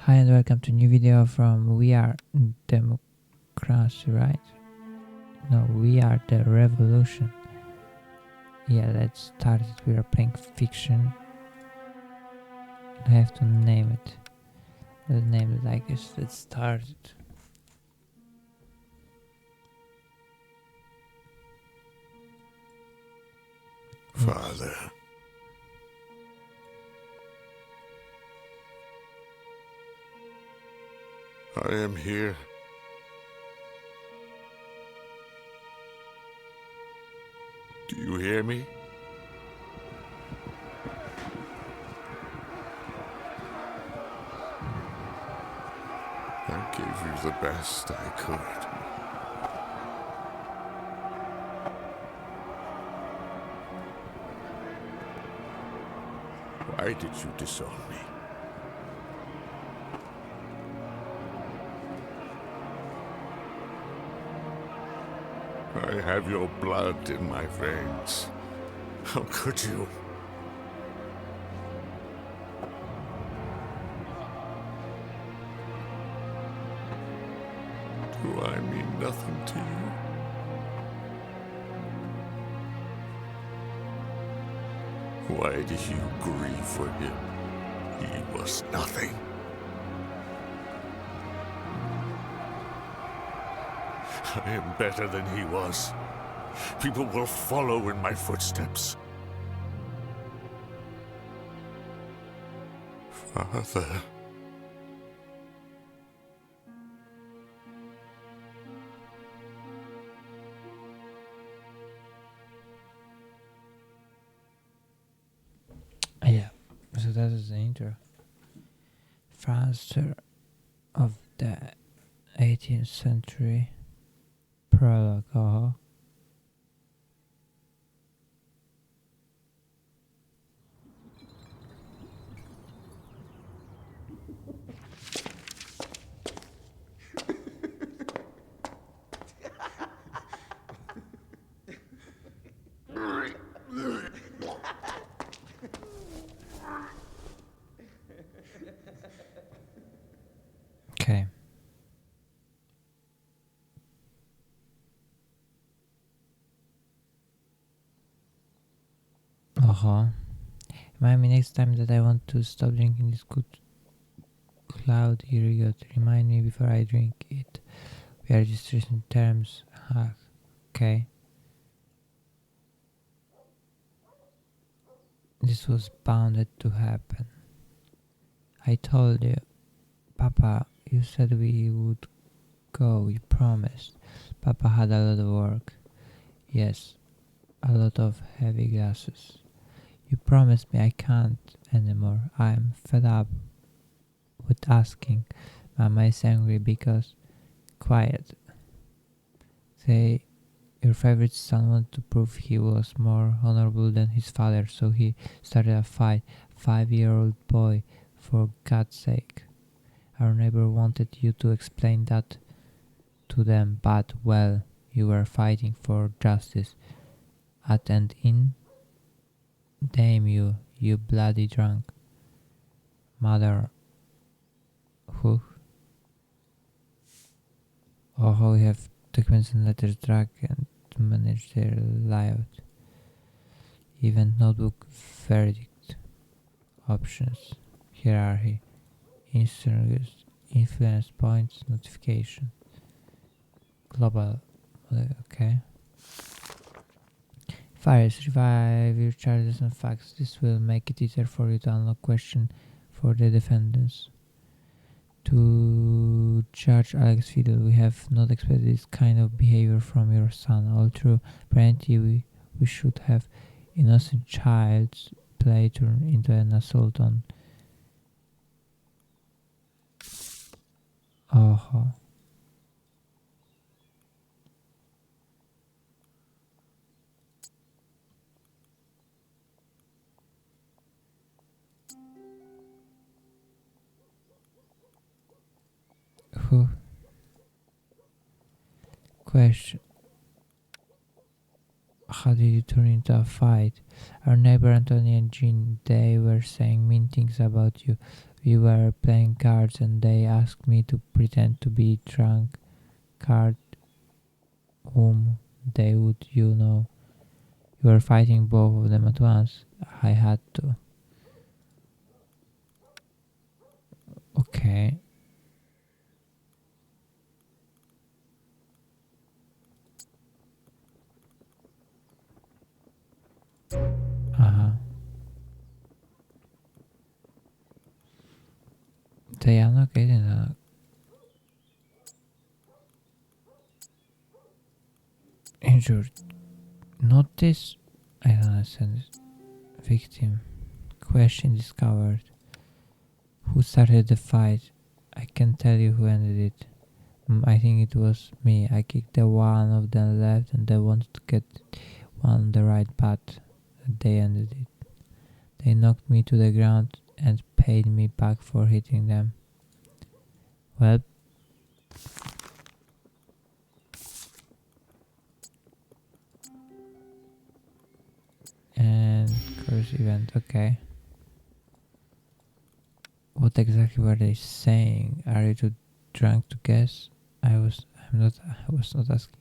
Hi and welcome to a new video from We Are Democracy, right? No, We Are the Revolution. Yeah, let's start it. We are playing fiction. I have to name it. Let's name it like this. Let's start it. Father. I am here. Do you hear me? I gave you the best I could. Why did you disown me? I have your blood in my veins. How could you? Do I mean nothing to you? Why did you grieve for him? He was nothing. I am better than he was. People will follow in my footsteps. Father. Yeah, so that is the intro. Francer of the 18th century. Prologue. Okay. Remind me next time that I want to stop drinking this good cloudy yogurt. Remind me before I drink it. We are just in terms. Okay. This was bounded to happen. I told you, Papa, you said we would go, you promised. Papa had a lot of work. Yes, a lot of heavy glasses. You promised me I can't anymore. I'm fed up with asking. Mama is angry because... Quiet. Say, your favorite son wanted to prove he was more honorable than his father, so he started a fight. 5-year-old boy, for God's sake. Our neighbor wanted you to explain that to them, but, well, you were fighting for justice. At and in. Damn you, you bloody drunk. Mother. Who? Oh, how we have documents and letters drag and to manage their layout. Event notebook verdict. Options. Hierarchy. Insurgents. Influence points. Notification. Global. Okay. Fires. Revive your charges and facts. This will make it easier for you to unlock question for the defendants. To judge Alex Fiddle, we have not expected this kind of behavior from your son. All true. Apparently, we should have innocent child's play turn into an assault on. Who? Question. How did you turn into a fight? Our neighbor Anthony and Jean, they were saying mean things about you. We were playing cards and they asked me to pretend to be drunk card whom they would, you were fighting both of them at once. I had to. Okay. Uh-huh. They are not getting injured. Not this. I don't understand. Victim. Question discovered. Who started the fight? I can tell you who ended it. I think it was me. I kicked the one of them left and they wanted to get one on the right, but they ended it. They knocked me to the ground and paid me back for hitting them. Well, and curse event, okay. What exactly were they saying? Are you too drunk to guess? I was not asking.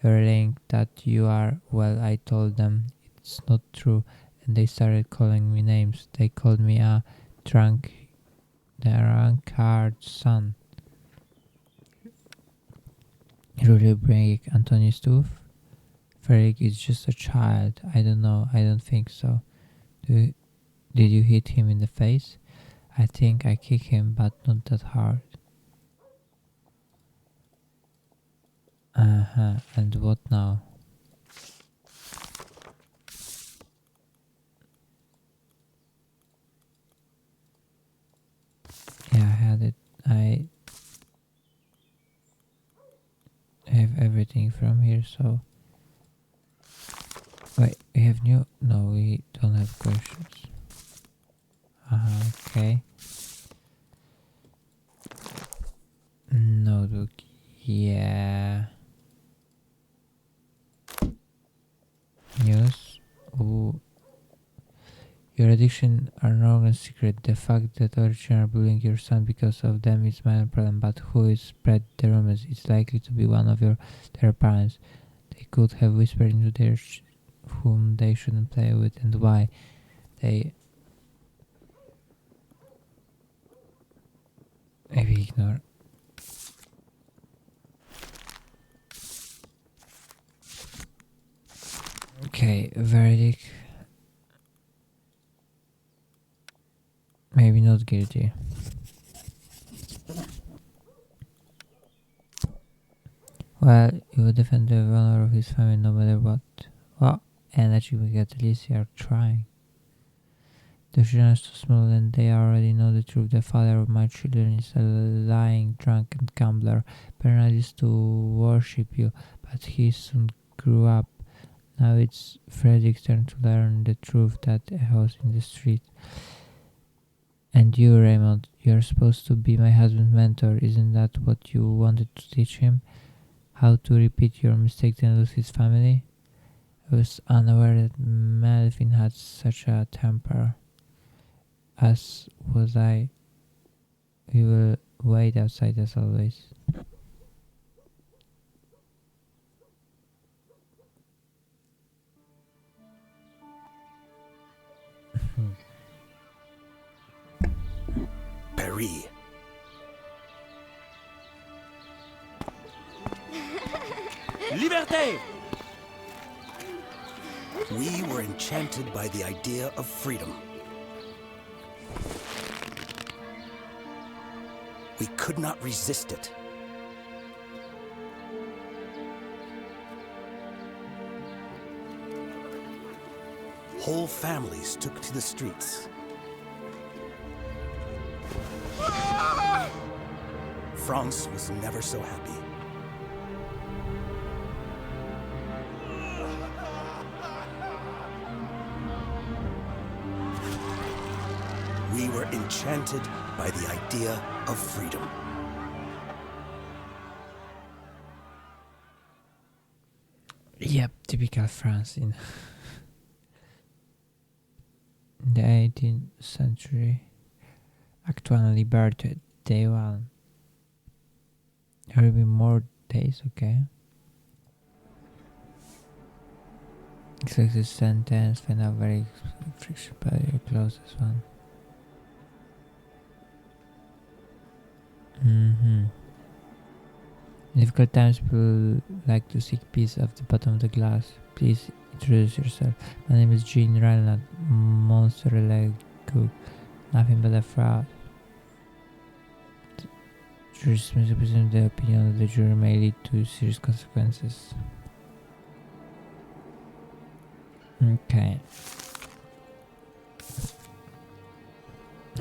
They were saying that you are. Well, I told them it's not true, and they started calling me names. They called me a drunkard son. Really bring Antoni's tooth? Frederick is just a child. I don't know. I don't think so. Did you hit him in the face? I think I kicked him, but not that hard. Uh-huh. And what now? Yeah, I had it. I have everything from here, so... Wait, we have new... No, we don't have questions. Okay. Notebook. Yeah. News. Ooh. Your addiction are no longer secret. The fact that origin are bullying your son because of them is my own problem, but who is spread the rumors? It's likely to be one of their parents. They could have whispered into their whom they shouldn't play with and why. They maybe ignore. Okay, verdict. Maybe not guilty. Well, he would defend the honor of his family no matter what. Well, and achieving at least they are trying. The children are too small and they already know the truth. The father of my children is a lying, drunken gambler. Bernard used to worship you, but he soon grew up. Now it's Frederick's turn to learn the truth that echoes in the street. And you, Raymond, you're supposed to be my husband's mentor. Isn't that what you wanted to teach him? How to repeat your mistakes and lose his family? I was unaware that Melvin had such a temper. As was I. We will wait outside as always. Paris. Liberté! We were enchanted by the idea of freedom. We could not resist it. Whole families took to the streets. France was never so happy. We were enchanted by the idea of freedom. Yep, typical France in the 18th century. Actually birthday day 1. There will be more days, okay? Except this sentence, find out very friction by your closest one. In difficult times, people like to seek peace at the bottom of the glass. Please introduce yourself. My name is Jean Reinhardt, monster leg cook. Nothing but a fraud. Jurors misrepresent the opinion of the jury may lead to serious consequences. Okay.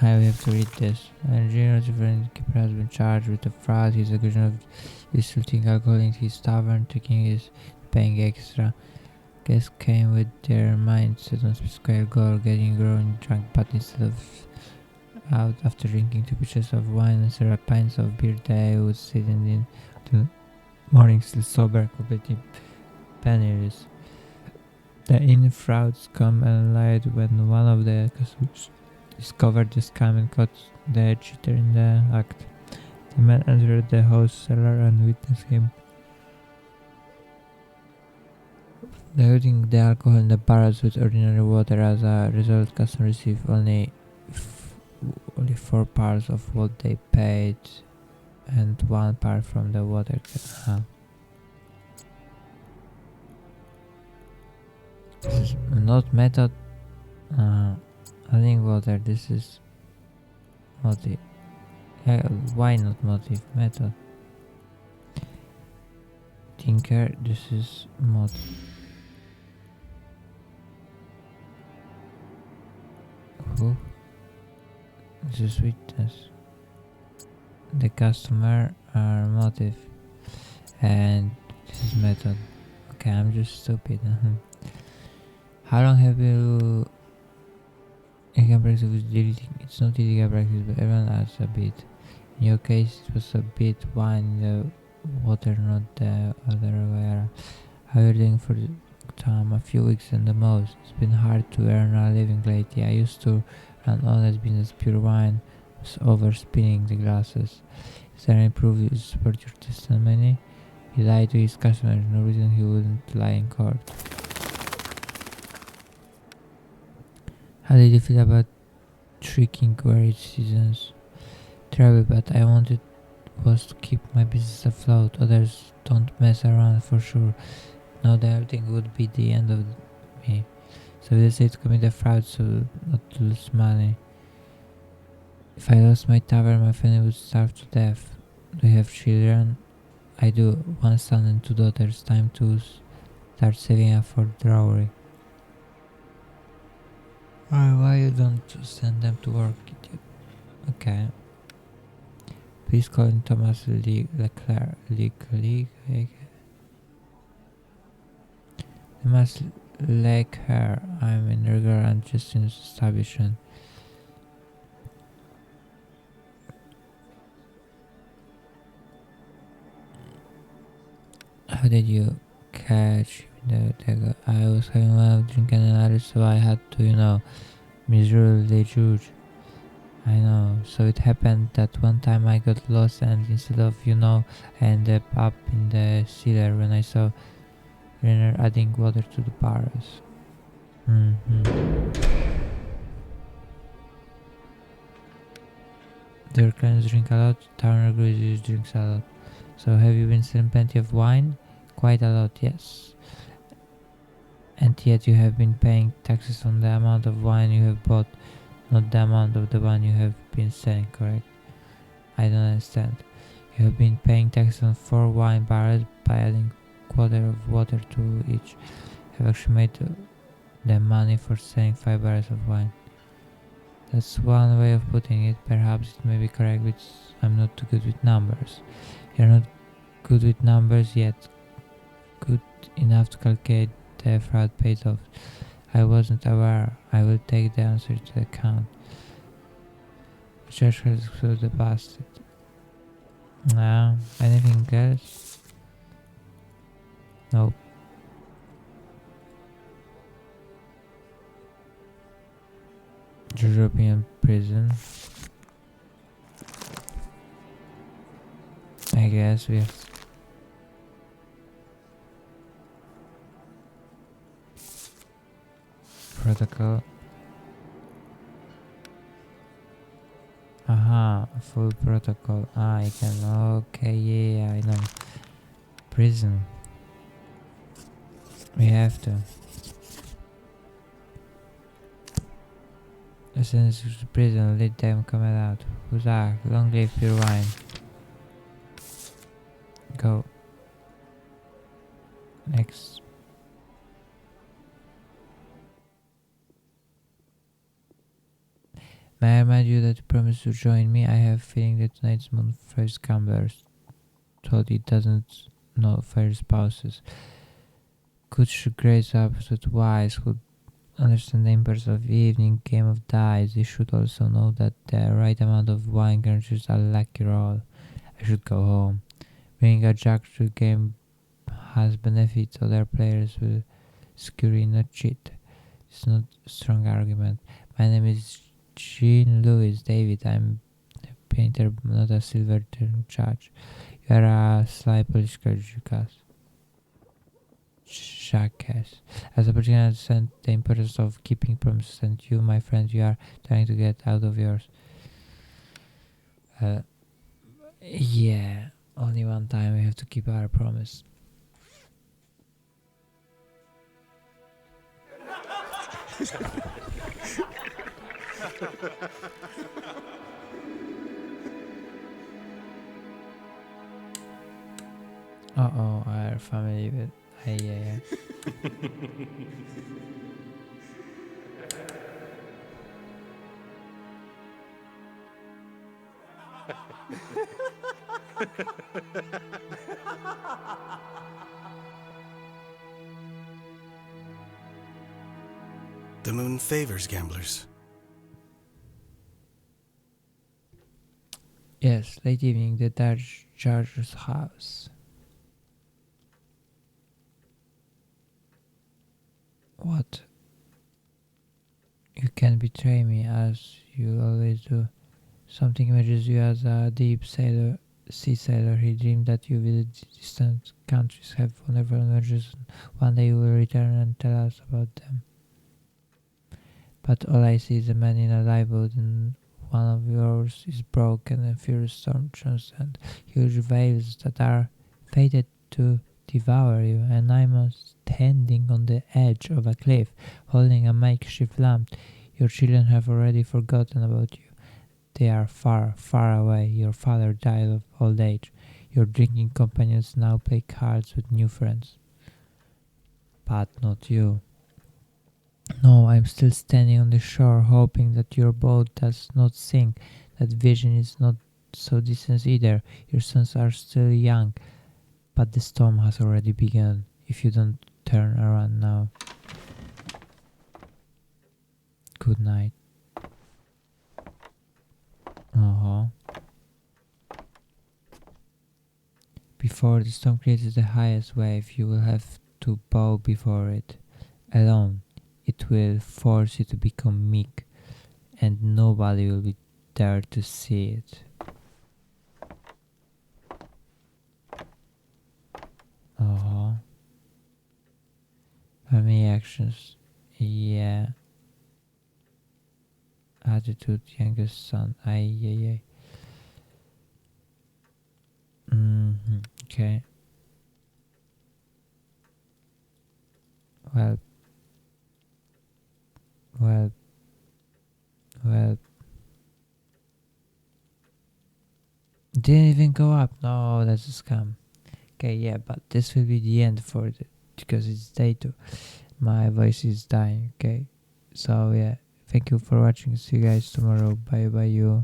I have to read this. A general different keeper has been charged with a fraud. His accusation of insulting alcohol in his tavern, taking his paying extra. Guests came with their minds set on specific goal, getting grown drunk, but instead of out after drinking 2 pitchers of wine and several pints of beer, they would sit in till morning still sober, completely penniless. The inn frauds come and lied when one of the customers discovered the scam and caught the cheater in the act. The man entered the host cellar and witnessed him diluting the alcohol in the barrels with ordinary water. As a result, customers received only 4 parts of what they paid and 1 part from the water can. This is not method. Adding water. This is motive. Why not motive? Method. Tinker. This is motive. Who? This is witness. The customer are motive. And this is method. Okay, I'm just stupid. How long have you can practice with deleting? It's not illegal practice, but everyone adds a bit. In your case, it was a bit wine in the water, not the other way around. How are you doing for the time? A few weeks and the most. It's been hard to earn a living lately. I used to run honest business, pure wine, was over spinning the glasses. Is there any proof you support your testimony? He lied to his customers, no reason he wouldn't lie in court. How did you feel about tricking varied seasons? Terrible, but I wanted was to keep my business afloat. Others don't mess around for sure. Now that everything would be the end of me. So they say to commit a fraud so not to lose money. If I lost my tavern, my family would starve to death. Do you have children? I do. 1 son and 2 daughters. Time to start saving up for dowry. Why you don't send them to work, idiot? Okay. Please call in Thomas Leclerc. Thomas Leclerc. I'm in regular and just in establishment. How did you catch the I was having one of drinking another, so I had to, miserably judge. I know. So it happened that one time I got lost and instead of, I ended up in the cellar when I saw Renner adding water to the barrels. Their clients drink a lot, town agrees drinks a lot. So have you been selling plenty of wine? Quite a lot, yes. And yet you have been paying taxes on the amount of wine you have bought, not the amount of the wine you have been selling, correct? I don't understand. You have been paying taxes on 4 wine barrels by adding quarter of water to each. Have actually made the money for selling 5 barrels of wine. That's one way of putting it. Perhaps it may be correct, but I'm not too good with numbers. You're not good with numbers yet. Good enough to calculate the fraud paid off. I wasn't aware. I will take the answer to account. The church has excluded the bastard. No. Anything else? Nope. European prison. I guess we have protocol. Aha, full protocol. Ah, I can. Okay, yeah, I know. Prison. We have to. Listen to the prison, let them come out. Huzzah, long live pure wine. Go. Next. May I remind you that you promised to join me? I have a feeling that tonight's moon first gamblers thought it doesn't know fair spouses. Could she grace up that wise who understand the importance of evening game of dice? They should also know that the right amount of wine guarantees a lucky roll. I should go home. Bringing a jack to the game has benefits. Other players will scurry, not cheat. It's not a strong argument. My name is Jean Louis David. I'm a painter, not a silver term judge. You are a sly political jackass. As a person, I understand the importance of keeping promises, and you, my friend, you are trying to get out of yours. Yeah, only one time we have to keep our promise. Uh-oh, our family with... yeah. The moon favors gamblers. Yes, late evening, the Dutch Charger's house. What? You can betray me as you always do. Something imagines you as a deep sailor, sea sailor. He dreamed that you with distant countries have wonderful adventures. One day you will return and tell us about them. But all I see is a man in a lifeboat, and one of yours is broken, and furious storm churns and huge waves that are fated to devour you, and I'm standing on the edge of a cliff, holding a makeshift lamp. Your children have already forgotten about you. They are far, far away. Your father died of old age. Your drinking companions now play cards with new friends. But not you. No, I'm still standing on the shore, hoping that your boat does not sink. That vision is not so distant either. Your sons are still young, but the storm has already begun. If you don't turn around now. Good night. Before the storm creates the highest wave, you will have to bow before it. Alone, it will force you to become meek, and nobody will be there to see it. Family actions. Yeah. Attitude, youngest son. Aye. Okay. Well. Didn't even go up. No, that's a scam. Okay, yeah, but this will be the end for it because it's day 2. My voice is dying. Okay, so yeah, thank you for watching. See you guys tomorrow. Bye you.